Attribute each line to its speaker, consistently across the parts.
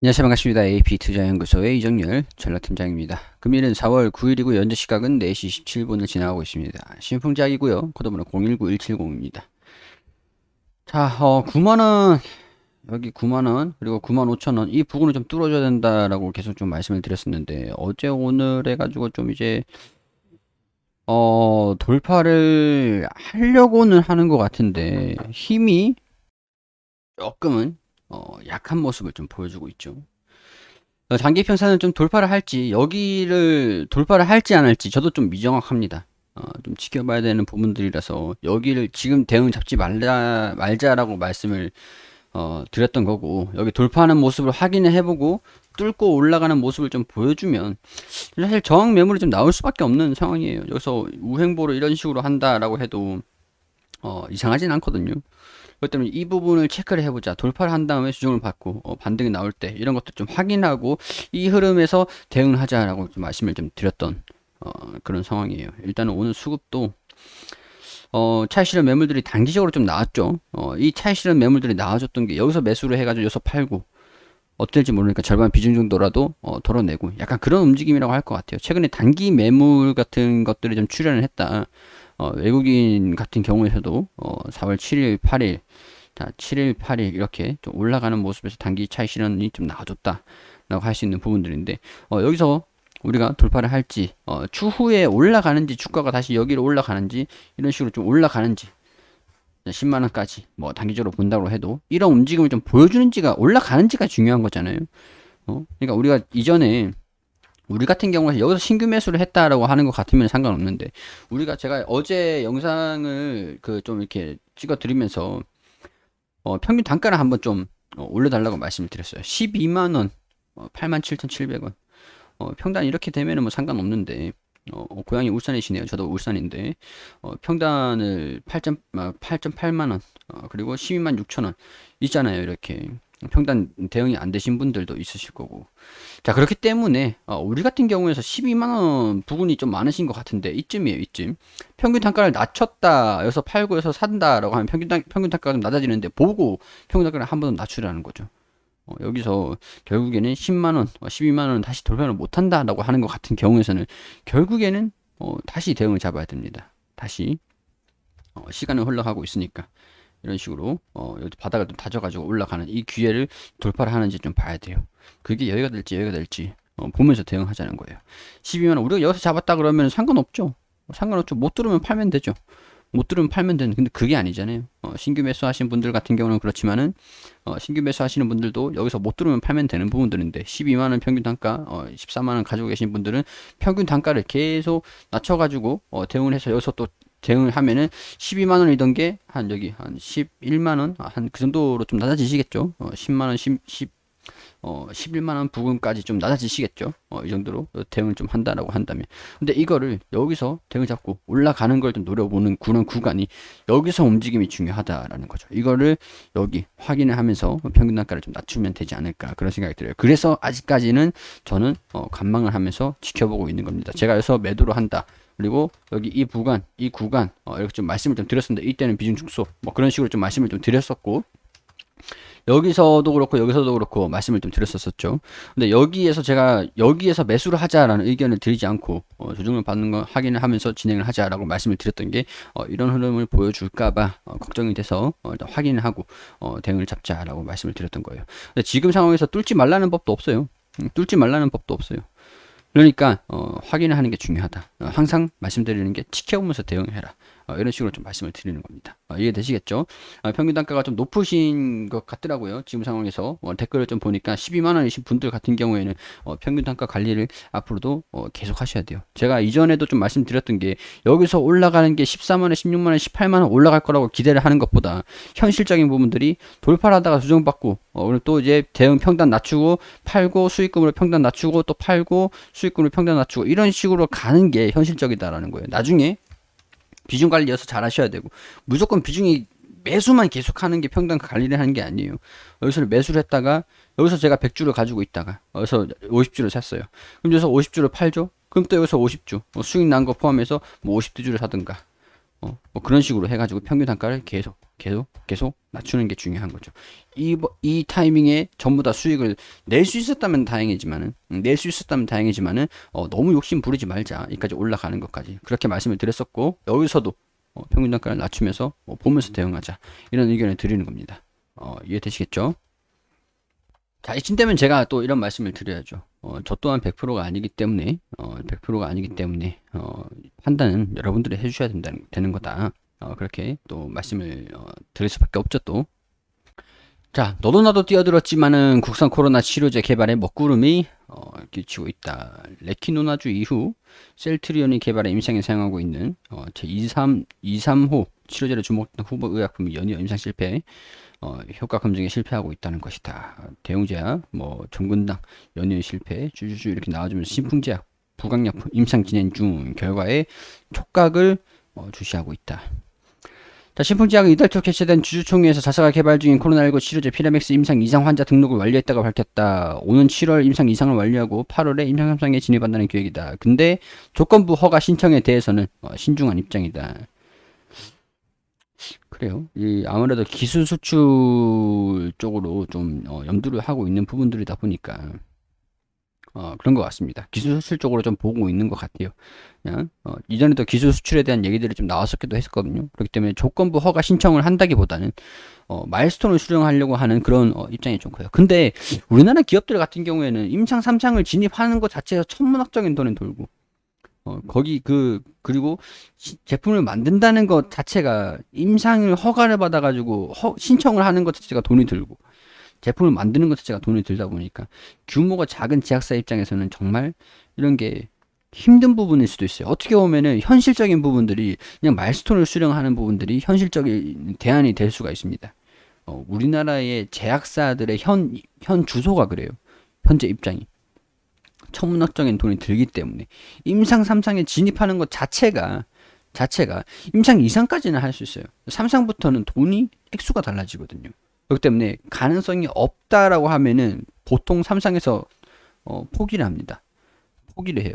Speaker 1: 안녕하세요. 반갑습니다. AP투자연구소의 이정열 전략팀장입니다. 금일은 4월 9일이고 현재 시각은 4시 17분을 지나가고 있습니다. 신풍작이고요. 코드번호 019170입니다. 자, 9만원, 여기 9만원, 그리고 95,000원, 이 부분을 좀 뚫어줘야 된다라고 계속 좀 말씀을 드렸었는데, 어제 오늘 해가지고 좀 이제, 돌파를 하려고는 하는 것 같은데, 힘이 조금은, 약한 모습을 좀 보여주고 있죠. 단기 평선은 좀 돌파를 할지 여기를 돌파를 할지 안 할지 저도 좀 미정확합니다. 좀 지켜봐야 되는 부분들이라서 여기를 지금 대응 잡지 말자라고 말씀을 드렸던 거고, 여기 돌파하는 모습을 확인을 해보고 뚫고 올라가는 모습을 좀 보여주면 사실 저항 매물이 좀 나올 수밖에 없는 상황이에요. 여기서 우행보를 이런 식으로 한다라고 해도 이상하진 않거든요. 그렇기 때문에 이 부분을 체크를 해보자. 돌파를 한 다음에 수정을 받고 반등이 나올 때 이런 것도 좀 확인하고 이 흐름에서 대응을 하자라고 좀 말씀을 좀 드렸던 그런 상황이에요. 일단은 오늘 수급도 차익 실현 매물들이 단기적으로 좀 나왔죠. 이 차익 실현 매물들이 나와줬던 게 여기서 매수를 해가지고 여기서 팔고 어떨지 모르니까 절반 비중 정도라도 덜어내고 약간 그런 움직임이라고 할 것 같아요. 최근에 단기 매물 같은 것들이 좀 출현을 했다. 외국인 같은 경우에서도 4월 7일, 8일, 자 7일, 8일 이렇게 좀 올라가는 모습에서 단기 차익 실현이 좀 나와줬다라고 할 수 있는 부분들인데, 여기서 우리가 돌파를 할지, 추후에 올라가는지 주가가 다시 여기로 올라가는지 이런 식으로 좀 올라가는지 10만 원까지 뭐 단기적으로 본다고 해도 이런 움직임을 좀 보여주는지가 올라가는지가 중요한 거잖아요. 그러니까 우리가 이전에 우리 같은 경우에 여기서 신규 매수를 했다라고 하는 것 같으면 상관없는데, 우리가 제가 어제 영상을 그 좀 이렇게 찍어 드리면서 평균 단가를 한번 좀 올려달라고 말씀을 드렸어요. 12만 원, 87,700원. 평단 이렇게 되면은 뭐 상관없는데, 고향이 울산이시네요. 저도 울산인데, 평단을 8.8만 원, 그리고 12만 6천 원 있잖아요. 이렇게 평단 대응이 안 되신 분들도 있으실 거고. 자, 그렇기 때문에 우리 같은 경우에서 12만 원 부분이 좀 많으신 것 같은데 이쯤이에요. 이쯤 평균 단가를 낮췄다, 여기서 팔고 여기서 산다라고 하면 평균 단가가 좀 낮아지는데, 보고 평균 단가를 한 번 더 낮추라는 거죠. 여기서 결국에는 10만 원, 12만 원 다시 돌파를 못 한다라고 하는 것 같은 경우에서는 결국에는 다시 대응을 잡아야 됩니다. 다시 시간은 흘러가고 있으니까 이런 식으로 여기 바닥을 좀 다져가지고 올라가는 이 기회를 돌파를 하는지 좀 봐야 돼요. 그게 여기가 될지 보면서 대응하자는 거예요. 12만 원 우리가 여기서 잡았다 그러면 상관없죠. 상관없죠. 못 들으면 팔면 되죠. 못 들으면 팔면 되는, 근데 그게 아니잖아요. 신규 매수 하신 분들 같은 경우는 그렇지만은 신규 매수 하시는 분들도 여기서 못 들으면 팔면 되는 부분들인데, 12만원 평균 단가 14만원 가지고 계신 분들은 평균 단가를 계속 낮춰가지고 대응을 해서 여기서 또 대응을 하면은 12만원이던 게 한 여기 한 11만원 한 그 정도로 좀 낮아지시겠죠. 10만원 11만원 부근까지 좀 낮아지시겠죠. 이 정도로 대응을 좀 한다라고 한다면. 근데 이거를 여기서 대응 잡고 올라가는 걸 좀 노려보는 그런 구간이, 여기서 움직임이 중요하다라는 거죠. 이거를 여기 확인을 하면서 평균 단가를 좀 낮추면 되지 않을까, 그런 생각이 들어요. 그래서 아직까지는 저는 관망을 하면서 지켜보고 있는 겁니다. 제가 여기서 매도를 한다, 그리고 여기 이 구간 이렇게 좀 말씀을 좀 드렸습니다. 이때는 비중 축소 뭐 그런 식으로 좀 말씀을 좀 드렸었고, 여기서도 그렇고 여기서도 그렇고 말씀을 좀 드렸었죠. 근데 여기에서 제가 여기에서 매수를 하자라는 의견을 드리지 않고 조정을 받는 거 확인을 하면서 진행을 하자라고 말씀을 드렸던 게, 이런 흐름을 보여줄까봐 걱정이 돼서 일단 확인을 하고 대응을 잡자라고 말씀을 드렸던 거예요. 근데 지금 상황에서 뚫지 말라는 법도 없어요. 뚫지 말라는 법도 없어요. 그러니까 확인을 하는 게 중요하다. 항상 말씀드리는 게 지켜보면서 대응해라. 이런 식으로 좀 말씀을 드리는 겁니다. 이해되시겠죠? 평균 단가가 좀 높으신 것 같더라고요. 지금 상황에서 댓글을 좀 보니까 12만 원이신 분들 같은 경우에는 평균 단가 관리를 앞으로도 계속 하셔야 돼요. 제가 이전에도 좀 말씀드렸던 게, 여기서 올라가는 게 14만 원, 16만 원, 18만 원 올라갈 거라고 기대를 하는 것보다 현실적인 부분들이 돌파를 하다가 수정받고 그리고 또 이제 대응 평단 낮추고 팔고 수익금으로 평단 낮추고 또 팔고 수익금으로 평단 낮추고 이런 식으로 가는 게 현실적이다라는 거예요. 나중에 비중 관리여서 잘 하셔야 되고, 무조건 비중이 매수만 계속하는 게 평단 관리를 하는 게 아니에요. 여기서 매수를 했다가 여기서 제가 100주를 가지고 있다가 여기서 50주를 샀어요. 그럼 여기서 50주를 팔죠. 그럼 또 여기서 50주 수익 난 거 포함해서 뭐 50주를 사든가 뭐 그런 식으로 해가지고 평균 단가를 계속 낮추는 게 중요한 거죠. 이 타이밍에 전부 다 수익을 낼 수 있었다면 다행이지만은 너무 욕심 부리지 말자. 여기까지 올라가는 것까지 그렇게 말씀을 드렸었고, 여기서도 평균 단가를 낮추면서 보면서 대응하자, 이런 의견을 드리는 겁니다. 이해되시겠죠? 자, 이쯤 되면 제가 또 이런 말씀을 드려야죠. 저 또한 100%가 아니기 때문에, 판단은 여러분들이 해주셔야 되는 거다. 그렇게 또 말씀을 드릴 수밖에 없죠, 또. 자, 너도 나도 뛰어들었지만은 국산 코로나 치료제 개발에 먹구름이 끼치고 있다. 레키노나주 이후 셀트리온이 개발에 임상에 사용하고 있는 제23호 치료제를 주목했던 후보 의약품이 연이어 임상 실패, 효과 검증에 실패하고 있다는 것이다. 대웅제약, 정근당, 연이어 실패, 주주주 이렇게 나와주면서 신풍제약, 부강약품 임상 진행 중 결과에 촉각을 주시하고 있다. 자, 신풍제약은 이달 초 개최된 주주총회에서 자사가 개발 중인 코로나19 치료제 피라맥스 임상 2상 환자 등록을 완료했다고 밝혔다. 오는 7월 임상 2상을 완료하고 8월에 임상 3상에 진입한다는 계획이다. 근데 조건부 허가 신청에 대해서는 신중한 입장이다. 그래요. 아무래도 기술 수출 쪽으로 좀 염두를 하고 있는 부분들이다 보니까 그런 것 같습니다. 기술 수출 쪽으로 좀 보고 있는 것 같아요. 그냥 이전에도 기술 수출에 대한 얘기들이 좀 나왔었기도 했었거든요. 그렇기 때문에 조건부 허가 신청을 한다기보다는 마일스톤을 수령하려고 하는 그런 입장이 좀 커요. 근데 우리나라 기업들 같은 경우에는 임상 3상을 진입하는 것 자체에서 천문학적인 돈이 돌고, 그리고 제품을 만든다는 것 자체가 임상을 허가를 받아가지고 신청을 하는 것 자체가 돈이 들고, 제품을 만드는 것 자체가 돈이 들다 보니까 규모가 작은 제약사 입장에서는 정말 이런 게 힘든 부분일 수도 있어요. 어떻게 보면은 현실적인 부분들이, 그냥 마일스톤을 수령하는 부분들이 현실적인 대안이 될 수가 있습니다. 우리나라의 제약사들의 현 주소가 그래요. 현재 입장이. 천문학적인 돈이 들기 때문에 임상 3상에 진입하는 것 자체가 임상 2상까지는 할 수 있어요. 3상부터는 돈이 액수가 달라지거든요. 그렇기 때문에 가능성이 없다라고 하면은 보통 3상에서 포기를 합니다. 포기를 해요.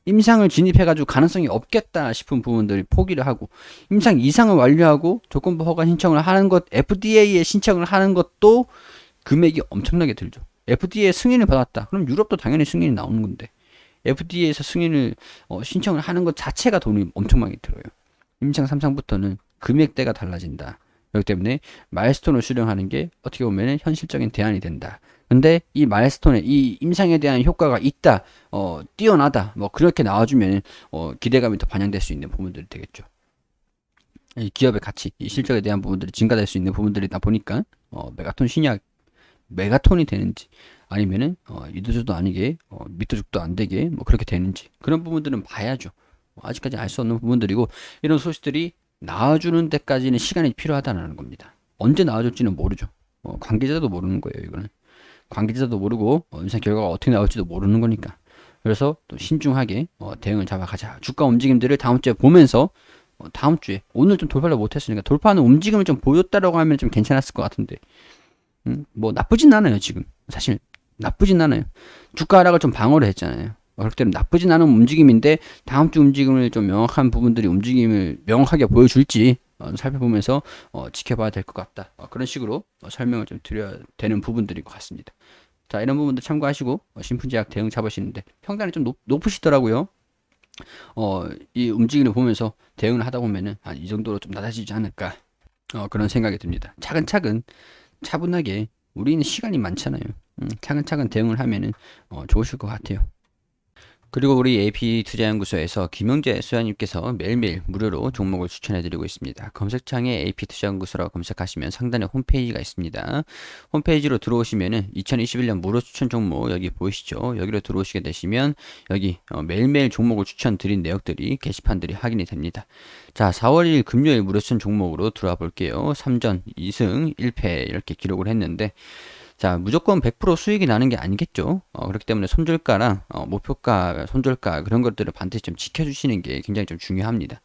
Speaker 1: 임상을 진입해가지고 가능성이 없겠다 싶은 부분들이 포기를 하고, 임상 2상을 완료하고 조건부 허가 신청을 하는 것, FDA에 신청을 하는 것도 금액이 엄청나게 들죠. FDA 승인을 받았다. 그럼 유럽도 당연히 승인이 나오는 건데, FDA에서 승인을 신청을 하는 것 자체가 돈이 엄청 많이 들어요. 임상 3상부터는 금액대가 달라진다. 그렇기 때문에 마일스톤을 수령하는 게 어떻게 보면 현실적인 대안이 된다. 근데 이 마일스톤에, 이 임상에 대한 효과가 있다, 뛰어나다, 그렇게 나와주면 기대감이 더 반영될 수 있는 부분들이 되겠죠. 이 기업의 가치, 이 실적에 대한 부분들이 증가될 수 있는 부분들이다 보니까 메가톤 신약 메가톤이 되는지, 아니면은 이도저도 아니게 밑도죽도 안 되게 그렇게 되는지, 그런 부분들은 봐야죠. 아직까지 알 수 없는 부분들이고, 이런 소식들이 나와주는 데까지는 시간이 필요하다는 겁니다. 언제 나와줄지는 모르죠. 관계자도 모르는 거예요. 이거는 관계자도 모르고 임상 결과가 어떻게 나올지도 모르는 거니까. 그래서 또 신중하게 대응을 잡아가자. 주가 움직임들을 다음 주에 보면서, 다음 주에, 오늘 좀 돌파를 못했으니까 돌파하는 움직임을 좀 보였다라고 하면 좀 괜찮았을 것 같은데, 나쁘진 않아요. 지금 사실 나쁘진 않아요. 주가 하락을 좀 방어를 했잖아요. 그렇기 때문에 나쁘진 않은 움직임인데, 다음 주 움직임을 좀 명확한 부분들이 움직임을 명확하게 보여줄지 살펴보면서 지켜봐야 될 것 같다. 그런 식으로 설명을 좀 드려야 되는 부분들인 것 같습니다. 자, 이런 부분들 참고하시고 신풍제약 대응 잡으시는데 평단이 좀 높으시더라고요. 이 움직임을 보면서 대응을 하다 보면은 이 정도로 좀 낮아지지 않을까, 그런 생각이 듭니다. 차근차근 차분하게, 우리는 시간이 많잖아요. 차근차근 대응을 하면은 좋으실 것 같아요. 그리고 우리 AP투자연구소에서 김영재 소장님께서 매일매일 무료로 종목을 추천해드리고 있습니다. 검색창에 AP투자연구소라고 검색하시면 상단에 홈페이지가 있습니다. 홈페이지로 들어오시면은 2021년 무료 추천 종목 여기 보이시죠? 여기로 들어오시게 되시면 여기 매일매일 종목을 추천드린 내역들이, 게시판들이 확인이 됩니다. 자, 4월 1일 금요일 무료 추천 종목으로 들어와 볼게요. 3전 2승 1패 이렇게 기록을 했는데, 자, 무조건 100% 수익이 나는 게 아니겠죠. 그렇기 때문에 손절가랑 목표가, 손절가, 그런 것들을 반드시 좀 지켜주시는 게 굉장히 좀 중요합니다.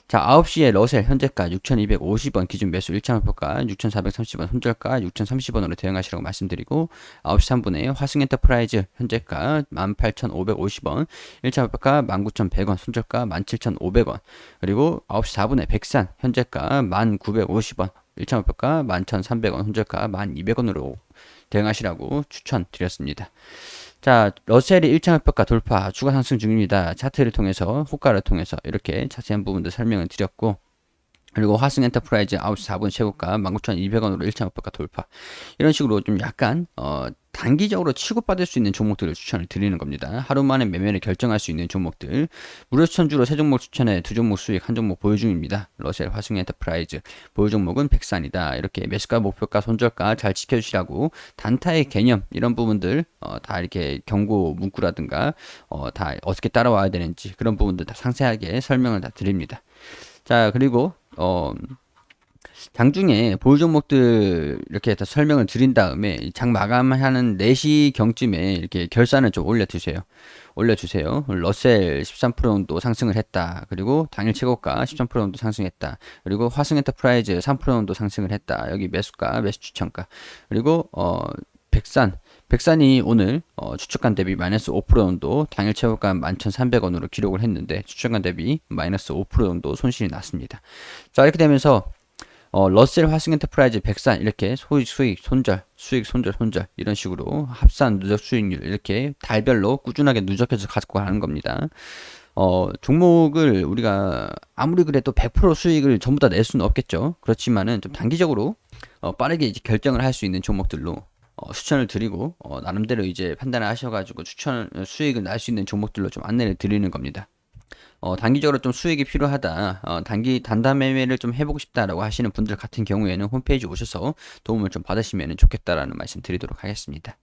Speaker 1: 자, 9시에 러셀 현재가 6,250원 기준 매수 1차 목표가 6,430원 손절가 6,030원으로 대응하시라고 말씀드리고 9시 3분에 화승 엔터프라이즈 현재가 18,550원 1차 목표가 19,100원 손절가 17,500원 그리고 9시 4분에 백산 현재가 1,950원 1차 목표가 11,300원 손절가 1,200원으로 대응하시라고 추천드렸습니다. 자, 러셀이 1차 목표가 돌파, 추가 상승 중입니다. 차트를 통해서, 호가를 통해서 이렇게 자세한 부분도 설명을 드렸고, 그리고 화승 엔터프라이즈 9시 4분 최고가 19,200원으로 1차 목표가 돌파. 이런 식으로 좀 약간 단기적으로 치고받을 수 있는 종목들을 추천을 드리는 겁니다. 하루 만에 매매를 결정할 수 있는 종목들. 무료 추천주로 3종목 추천해 2종목 수익, 1종목 보유 중입니다. 러셀, 화승 엔터프라이즈. 보유 종목은 백산이다. 이렇게 매수가, 목표가, 손절가 잘 지켜주시라고 단타의 개념 이런 부분들 다 이렇게 경고 문구라든가 다 어떻게 따라와야 되는지 그런 부분들 다 상세하게 설명을 다 드립니다. 자, 그리고 장중에 보유 종목들 이렇게 다 설명을 드린 다음에 장 마감하는 4시 경쯤에 이렇게 결산을 좀 올려주세요. 러셀 13% 정도 상승을 했다. 그리고 당일 최고가 13% 정도 상승했다. 그리고 화승 엔터프라이즈 3% 정도 상승을 했다. 여기 매수가, 매수 추천가. 그리고 백산이 오늘 추천가 대비 마이너스 5% 정도 당일 최고가 11,300원으로 기록을 했는데 추천가 대비 마이너스 5% 정도 손실이 났습니다. 자, 이렇게 되면서 러셀, 화승 엔터프라이즈, 백산 이렇게 수익, 손절, 수익, 손절 이런 식으로 합산 누적 수익률 이렇게 달별로 꾸준하게 누적해서 가지고 가는 겁니다. 종목을 우리가 아무리 그래도 100% 수익을 전부 다 낼 수는 없겠죠. 그렇지만은 좀 단기적으로 빠르게 이제 결정을 할 수 있는 종목들로 추천을 드리고 나름대로 이제 판단을 하셔가지고 수익을 날 수 있는 종목들로 좀 안내를 드리는 겁니다. 단기적으로 좀 수익이 필요하다, 단단 매매를 좀 해보고 싶다라고 하시는 분들 같은 경우에는 홈페이지 오셔서 도움을 좀 받으시면 좋겠다라는 말씀 드리도록 하겠습니다.